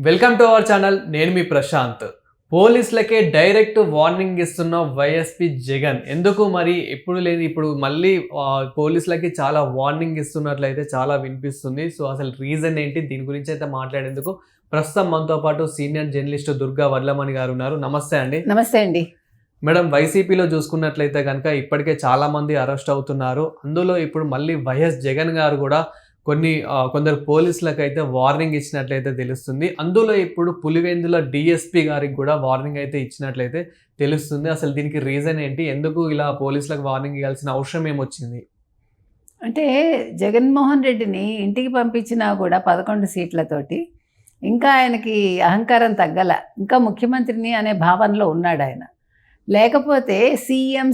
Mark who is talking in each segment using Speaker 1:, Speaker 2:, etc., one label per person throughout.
Speaker 1: Welcome to our channel. నేను మీ Prashanth. పోలీసులకే direct warning ఇస్తున్న YSP Jagan ఎందుకు మరి ఎప్పుడు లేదు ఇప్పుడు మళ్ళీ పోలీసులకి చాలా వార్నింగ్ ఇస్తున్నట్లయితే చాలా వినిపిస్తుంది. సో అసలు రీజన్ ఏంటి, దీని గురించి అయితే మాట్లాడేందుకు ప్రస్తుతం మనతో పాటు సీనియర్ జర్నలిస్ట్ దుర్గా వడ్లమణి గారు ఉన్నారు. నమస్తే అండి.
Speaker 2: నమస్తే అండి
Speaker 1: మేడం, వైసీపీలో చూసుకున్నట్లయితే కనుక ఇప్పటికే చాలా మంది అరెస్ట్ అవుతున్నారు. అందులో ఇప్పుడు మళ్ళీ వైఎస్ జగన్ గారు కూడా కొందరు పోలీసులకు అయితే వార్నింగ్ ఇచ్చినట్లయితే తెలుస్తుంది. అందులో ఇప్పుడు పులివెందుల డిఎస్పీ గారికి కూడా వార్నింగ్ అయితే ఇచ్చినట్లయితే తెలుస్తుంది. అసలు దీనికి రీజన్ ఏంటి, ఎందుకు ఇలా పోలీసులకు వార్నింగ్ ఇవ్వాల్సిన అవసరం ఏమొచ్చింది?
Speaker 2: అంటే జగన్మోహన్ రెడ్డిని ఇంటికి పంపించినా కూడా 11 సీట్లతోటి ఇంకా ఆయనకి అహంకారం తగ్గల, ఇంకా ముఖ్యమంత్రిని అనే భావనలో ఉన్నాడు ఆయన. లేకపోతే సీఎం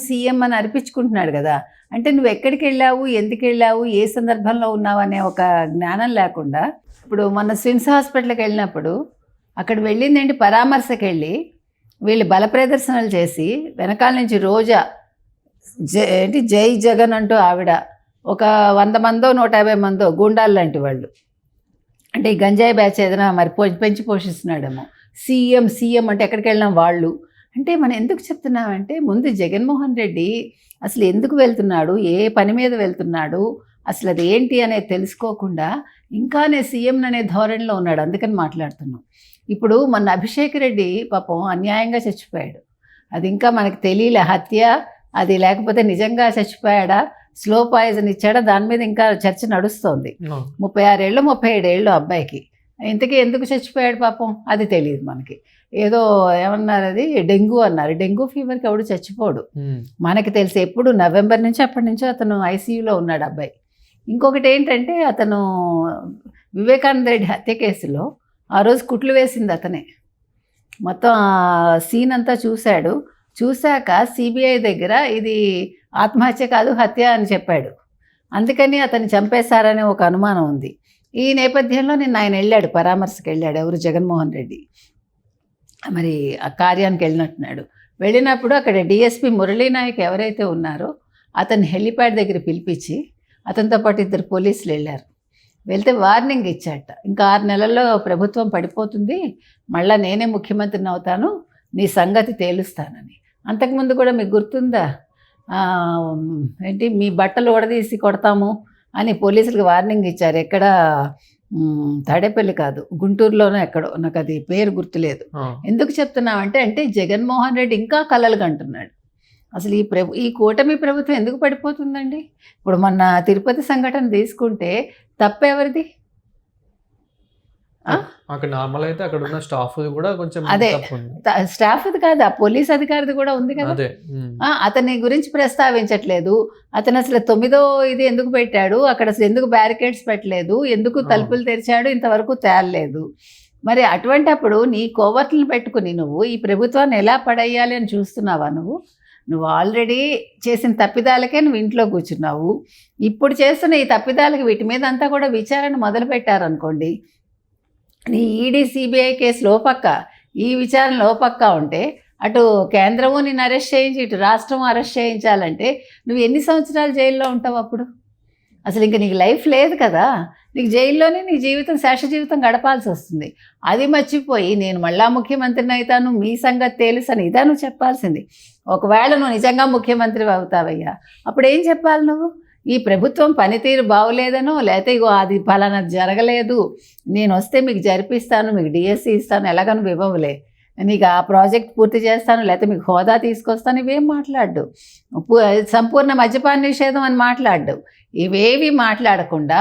Speaker 2: అని అర్పించుకుంటున్నాడు కదా. అంటే నువ్వు ఎక్కడికి వెళ్ళావు, ఎందుకు వెళ్ళావు, ఏ సందర్భంలో ఉన్నావు అనే ఒక జ్ఞానం లేకుండా ఇప్పుడు మన స్విమ్స్ హాస్పిటల్కి వెళ్ళినప్పుడు అక్కడ వెళ్ళిందేంటి, పరామర్శకి వెళ్ళి వీళ్ళు బల ప్రదర్శనలు చేసి వెనకాల నుంచి రోజా జై జగన్ అంటూ ఆవిడ ఒక 100 మందో 150 మందో గూండాలు లాంటి వాళ్ళు, అంటే ఈ గంజాయి బ్యాచ్ ఏదైనా మరి పెంచి పోషిస్తున్నాడేమో. సీఎం అంటే ఎక్కడికి వెళ్ళినాం వాళ్ళు. అంటే మనం ఎందుకు చెప్తున్నామంటే ముందు జగన్మోహన్ రెడ్డి అసలు ఎందుకు వెళ్తున్నాడు, ఏ పని మీద వెళ్తున్నాడు, అసలు అది ఏంటి అనేది తెలుసుకోకుండా ఇంకానే సీఎం అనే ధోరణిలో ఉన్నాడు. అందుకని మాట్లాడుతున్నాం. ఇప్పుడు మన అభిషేక్ రెడ్డి పాపం అన్యాయంగా చచ్చిపోయాడు. అది ఇంకా మనకు తెలియలే హత్య అది, లేకపోతే నిజంగా చచ్చిపోయాడా, స్లో పాయిజన్ ఇచ్చాడా, దాని మీద ఇంకా చర్చ నడుస్తోంది. 36 ఏళ్ళు 37 ఏళ్ళు అబ్బాయికి. ఇంతకీ ఎందుకు చచ్చిపోయాడు పాపం అది తెలియదు మనకి. ఏదో ఏమన్నారు, అది డెంగ్యూ అన్నారు. డెంగ్యూ ఫీవర్కి ఎవడు చచ్చిపోడు మనకి తెలిసి. ఎప్పుడు నవంబర్ నుంచి అప్పటి నుంచో అతను ఐసీయూలో ఉన్నాడు అబ్బాయి. ఇంకొకటి ఏంటంటే అతను వివేకానంద రెడ్డి హత్య కేసులో ఆ రోజు కుట్లు వేసింది అతనే. మొత్తం సీన్ అంతా చూశాడు. చూశాక సిబిఐ దగ్గర ఇది ఆత్మహత్య కాదు హత్య అని చెప్పాడు. అందుకని అతన్ని చంపేశారనే ఒక అనుమానం ఉంది. ఈ నేపథ్యంలో నిన్న ఆయన వెళ్ళాడు, పరామర్శకు వెళ్ళాడు. ఎవరు, జగన్మోహన్ రెడ్డి. మరి ఆ కార్యానికి వెళ్ళినట్టున్నాడు. వెళ్ళినప్పుడు అక్కడ డిఎస్పీ మురళీనాయక్ ఎవరైతే ఉన్నారో అతన్ని హెలిప్యాడ్ దగ్గర పిలిపించి అతనితో పాటు 2 పోలీసులు వెళ్ళారు. వెళ్తే వార్నింగ్ ఇచ్చాట, ఇంకా 6 నెలల్లో ప్రభుత్వం పడిపోతుంది, మళ్ళీ నేనే ముఖ్యమంత్రిని అవుతాను, నీ సంగతి తేలుస్తానని. అంతకుముందు కూడా మీకు గుర్తుందా, ఏంటి మీ బట్టలు ఓడదీసి కొడతాము అని పోలీసులకు వార్నింగ్ ఇచ్చారు. ఎక్కడ తాడేపల్లి కాదు, గుంటూరులోనో ఎక్కడో, నాకు అది పేరు గుర్తులేదు. ఎందుకు చెప్తున్నామంటే అంటే జగన్మోహన్ రెడ్డి ఇంకా కలలు కంటున్నాడు. అసలు ఈ కూటమి ప్రభుత్వం ఎందుకు పడిపోతుందండి? ఇప్పుడు మొన్న తిరుపతి సంఘటన తీసుకుంటే తప్పెవరిది?
Speaker 1: అక్కడ నార్మల్ అయితే అక్కడ ఉన్న స్టాఫ్ కూడా కొంచెం
Speaker 2: అదే స్టాఫ్ది కాదు, ఆ పోలీస్ అధికారిది కూడా ఉంది కదా. అతని గురించి ప్రస్తావించట్లేదు. అతను అసలు 9వ ఇది ఎందుకు పెట్టాడు, అక్కడ అసలు ఎందుకు బ్యారికేడ్స్ పెట్టలేదు, ఎందుకు తలుపులు తెరిచాడు, ఇంతవరకు తేలలేదు. మరి అటువంటి అప్పుడు నీ కోవర్ట్లను పెట్టుకుని నువ్వు ఈ ప్రభుత్వాన్ని ఎలా పడేయాలి అని చూస్తున్నావా? నువ్వు ఆల్రెడీ చేసిన తప్పిదాలకే నువ్వు ఇంట్లో కూర్చున్నావు. ఇప్పుడు చేస్తున్న ఈ తప్పిదాలకి వీటి మీద అంతా కూడా విచారణ మొదలు పెట్టారనుకోండి, నీ ఈడీ సిబిఐ కేసు లోపక్క, ఈ విచారణ లోపక్క ఉంటే అటు కేంద్రము నిన్ను అరెస్ట్ చేయించి ఇటు రాష్ట్రం అరెస్ట్ చేయించాలంటే నువ్వు ఎన్ని సంవత్సరాలు జైల్లో ఉంటావు? అప్పుడు అసలు ఇంకా నీకు లైఫ్ లేదు కదా. నీకు జైల్లోనే నీ జీవితం, శేష జీవితం గడపాల్సి వస్తుంది. అది మర్చిపోయి నేను మళ్ళా ముఖ్యమంత్రిని అవుతాను, మీ సంగతి తెలుసని ఇదా నువ్వు చెప్పాల్సింది. ఒకవేళ నువ్వు నిజంగా ముఖ్యమంత్రి అవుతావయ్యా, అప్పుడు ఏం చెప్పాలి నువ్వు? ఈ ప్రభుత్వం పనితీరు బాగోలేదనో, లేకపోతే ఇగో అది ఫలానా జరగలేదు, నేను వస్తే మీకు జరిపిస్తాను, మీకు డిఎస్సి ఇస్తాను, ఎలాగను ఇవ్వవులే, నీకు ఆ ప్రాజెక్ట్ పూర్తి చేస్తాను, లేకపోతే మీకు హోదా తీసుకొస్తాను, ఇవేం మాట్లాడు. సంపూర్ణ మద్యపాన నిషేధం అని మాట్లాడు. ఇవేవి మాట్లాడకుండా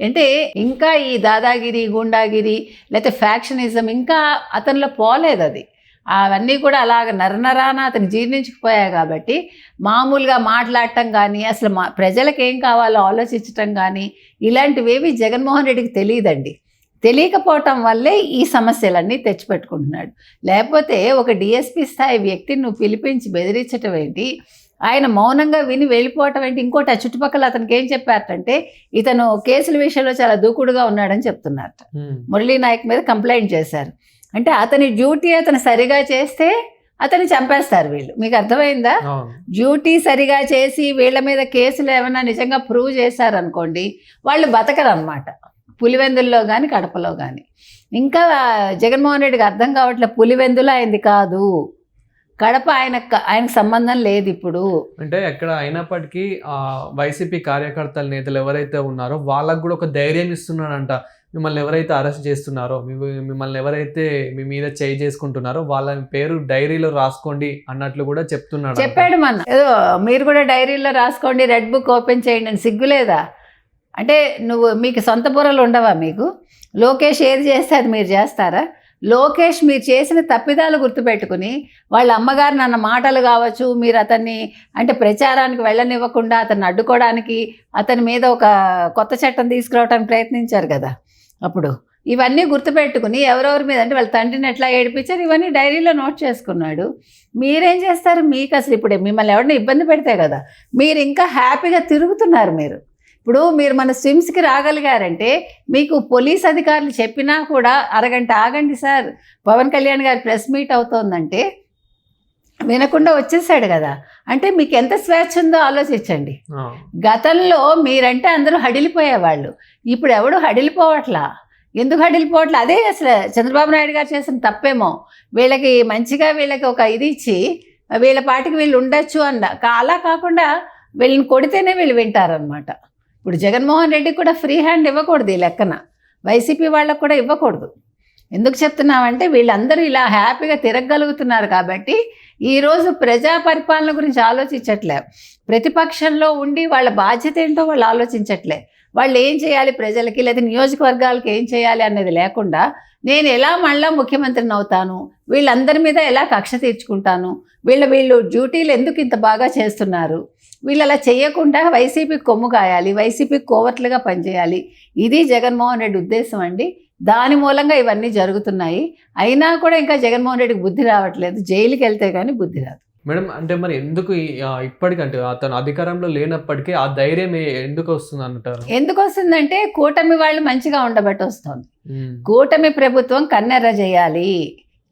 Speaker 2: అంటే ఇంకా ఈ దాదాగిరి, గుండాగిరి, లేకపోతే ఫ్యాక్షనిజం ఇంకా అతనిలో పోలేదు. అది అవన్నీ కూడా అలాగ నరనరాన అతను జీర్ణించుకుపోయాయి. కాబట్టి మామూలుగా మాట్లాడటం కానీ, అసలు ప్రజలకు ఏం కావాలో ఆలోచించటం కానీ ఇలాంటివేవి జగన్మోహన్ రెడ్డికి తెలియదండి. తెలియకపోవటం వల్లే ఈ సమస్యలన్నీ తెచ్చిపెట్టుకుంటున్నాడు. లేకపోతే ఒక డిఎస్పీ స్థాయి వ్యక్తిని నువ్వు పిలిపించి బెదిరించటం ఏంటి, ఆయన మౌనంగా విని వెళ్ళిపోవటం ఏంటి? ఇంకోటి, ఆ చుట్టుపక్కల అతనికి ఏం చెప్పారంటే ఇతను కేసుల విషయంలో చాలా దూకుడుగా ఉన్నాడని చెప్తున్నారట. మురళీ నాయక్ మీద కంప్లైంట్ చేశారు. అంటే అతని డ్యూటీ అతను సరిగా చేస్తే అతన్ని చంపేస్తారు వీళ్ళు. మీకు అర్థమైందా? డ్యూటీ సరిగా చేసి వీళ్ళ మీద కేసులు ఏమైనా నిజంగా ప్రూవ్ చేశారనుకోండి, వాళ్ళు బతకరు అనమాట. పులివెందుల్లో కానీ కడపలో కానీ. ఇంకా జగన్మోహన్ రెడ్డికి అర్థం కావట్లేదు, పులివెందులు అయింది కాదు, కడప ఆయనకు సంబంధం లేదు ఇప్పుడు.
Speaker 1: అంటే ఎక్కడ అయినప్పటికీ వైసీపీ కార్యకర్తల నేతలు ఎవరైతే ఉన్నారో వాళ్ళకు కూడా ఒక ధైర్యం ఇస్తున్నాడంట. మిమ్మల్ని ఎవరైతే అరెస్ట్ చేస్తున్నారో, మిమ్మల్ని ఎవరైతే మీ మీద చేయి చేసుకుంటున్నారో వాళ్ళ పేరు డైరీలో రాసుకోండి అన్నట్లు కూడా చెప్తున్నాడు.
Speaker 2: చెప్పాడు మన ఏదో మీరు కూడా డైరీలో రాసుకోండి, రెడ్ బుక్ ఓపెన్ చేయండి అని. సిగ్గులేదా? అంటే మీకు సొంత బుర్రలు ఉండవా? మీకు లోకేష్ ఏది చేస్తే అది మీరు చేస్తారా? లోకేష్ మీరు చేసిన తప్పిదాలు గుర్తుపెట్టుకుని వాళ్ళ అమ్మగారిని అన్న మాటలు కావచ్చు, మీరు అతన్ని అంటే ప్రచారానికి వెళ్ళనివ్వకుండా అతన్ని అడ్డుకోవడానికి అతని మీద ఒక కొత్త చట్టం తీసుకురావడానికి ప్రయత్నించారు కదా. అప్పుడు ఇవన్నీ గుర్తుపెట్టుకుని ఎవరెవరి మీద అంటే వాళ్ళ తండ్రిని ఎట్లా ఏడిపించారు ఇవన్నీ డైరీలో నోట్ చేసుకున్నాడు. మీరేం చేస్తారు? మీకు అసలు ఇప్పుడు మిమ్మల్ని ఎవరిని ఇబ్బంది పెడితే కదా మీరు ఇంకా హ్యాపీగా తిరుగుతున్నారు. ఇప్పుడు మీరు మన స్విమ్స్కి రాగలిగారంటే మీకు పోలీస్ అధికారులు చెప్పినా కూడా అరగంట ఆగండి సార్, పవన్ కళ్యాణ్ గారి ప్రెస్ మీట్ అవుతోందంటే వినకుండా వచ్చేసాడు కదా. అంటే మీకు ఎంత స్వేచ్ఛ ఉందో ఆలోచించండి. గతంలో మీరంటే అందరూ హడిలిపోయేవాళ్ళు, ఇప్పుడు ఎవడు హడిలిపోవట్లా. ఎందుకు హడిలిపోవట్లా? అదే అసలు చంద్రబాబు నాయుడు గారు చేసిన తప్పేమో. వీళ్ళకి మంచిగా వీళ్ళకి ఒక ఇది ఇచ్చి వీళ్ళ పాటికి వీళ్ళు ఉండొచ్చు అలా కాకుండా వీళ్ళని కొడితేనే వీళ్ళు వింటారనమాట. ఇప్పుడు జగన్మోహన్ రెడ్డికి కూడా ఫ్రీ హ్యాండ్ ఇవ్వకూడదు ఈ లెక్కన, వైసీపీ వాళ్ళకు కూడా ఇవ్వకూడదు. ఎందుకు చెప్తున్నామంటే వీళ్ళందరూ ఇలా హ్యాపీగా తిరగగలుగుతున్నారు కాబట్టి ఈరోజు ప్రజా పరిపాలన గురించి ఆలోచించట్లే, ప్రతిపక్షంలో ఉండి వాళ్ళ బాధ్యత ఏంటో వాళ్ళు ఆలోచించట్లే, వాళ్ళు ఏం చేయాలి ప్రజలకి లేదా నియోజకవర్గాలకి ఏం చేయాలి అనేది లేకుండా నేను ఎలా మళ్ళీ ముఖ్యమంత్రిని అవుతాను, వీళ్ళందరి మీద ఎలా కక్ష తీర్చుకుంటాను, వీళ్ళు డ్యూటీలు ఎందుకు ఇంత బాగా చేస్తున్నారు, వీళ్ళు అలా చేయకుండా వైసీపీకి కొమ్ము కాయాలి, వైసీపీకి కోవట్లుగా పనిచేయాలి, ఇది జగన్మోహన్ రెడ్డి ఉద్దేశం అండి. దాని మూలంగా ఇవన్నీ జరుగుతున్నాయి. అయినా కూడా ఇంకా జగన్మోహన్ రెడ్డికి బుద్ధి రావట్లేదు, జైలుకి వెళ్తే కానీ బుద్ధి రాదు.
Speaker 1: మేడం అంటే మరి ఎందుకు ఇప్పటికంటే అతను అధికారంలో లేనప్పటికీ ఆ ధైర్యం ఎందుకు వస్తుంది అంటారు?
Speaker 2: ఎందుకు వస్తుందంటే కూటమి వాళ్ళు మంచిగా ఉండబట్టి వస్తుంది. కూటమి ప్రభుత్వం కన్నెర్ర చేయాలి,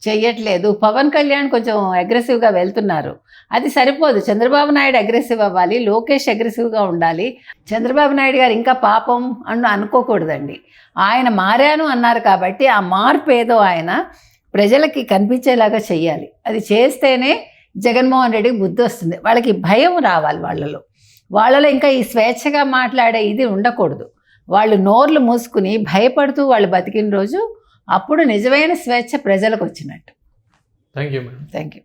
Speaker 2: చెయ్యట్లేదు. పవన్ కళ్యాణ్ కొంచెం అగ్రెసివ్గా వెళ్తున్నారు, అది సరిపోదు. చంద్రబాబు నాయుడు అగ్రెసివ్ అవ్వాలి, లోకేష్ అగ్రెసివ్గా ఉండాలి. చంద్రబాబు నాయుడు గారు ఇంకా పాపం అనుకోకూడదండి. ఆయన మారాను అన్నారు కాబట్టి ఆ మార్పు ఏదో ఆయన ప్రజలకి కనిపించేలాగా చెయ్యాలి. అది చేస్తేనే జగన్మోహన్ రెడ్డికి బుద్ధి వస్తుంది. వాళ్ళకి భయం రావాలి, వాళ్ళలో ఇంకా ఈ స్వేచ్ఛగా మాట్లాడే ఇది ఉండకూడదు. వాళ్ళు నోర్లు మూసుకుని భయపడుతూ వాళ్ళు బతికిన రోజు అప్పుడు నిజమైన స్వేచ్ఛ ప్రజలకు వచ్చినట్టు.
Speaker 1: Thank you madam.
Speaker 2: Thank you.